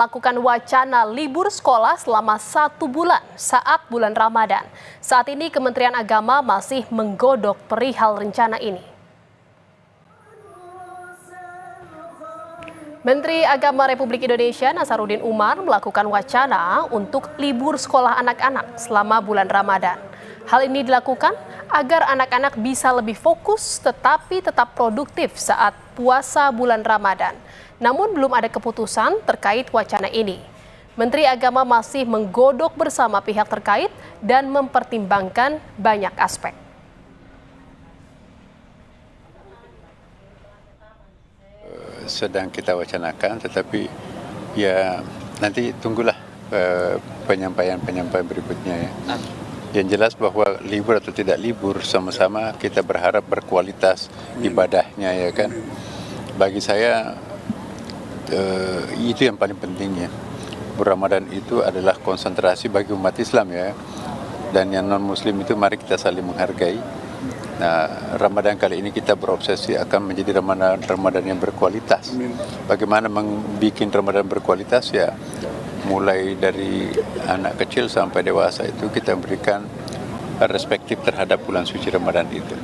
Lakukan wacana libur sekolah selama 1 bulan saat bulan Ramadan. Saat ini Kementerian Agama masih menggodok perihal rencana ini. Menteri Agama Republik Indonesia Nasaruddin Umar melakukan wacana untuk libur sekolah anak-anak selama bulan Ramadan. Hal ini dilakukan agar anak-anak bisa lebih fokus tetapi tetap produktif saat puasa bulan Ramadan. Namun belum ada keputusan terkait wacana ini. Menteri Agama masih menggodok bersama pihak terkait dan mempertimbangkan banyak aspek. Sedang kita wacanakan, tetapi ya nanti tunggulah penyampaian berikutnya ya. Yang jelas bahwa libur atau tidak libur sama-sama kita berharap berkualitas ibadahnya ya kan. Bagi saya itu yang paling penting ya. Ramadan itu adalah konsentrasi bagi umat Islam ya. Dan yang non-muslim itu mari kita saling menghargai. Nah, Ramadan kali ini kita berobsesi akan menjadi Ramadan yang berkualitas. Bagaimana membuat Ramadan berkualitas ya, mulai dari anak kecil sampai dewasa itu kita berikan respektif terhadap bulan suci Ramadan itu.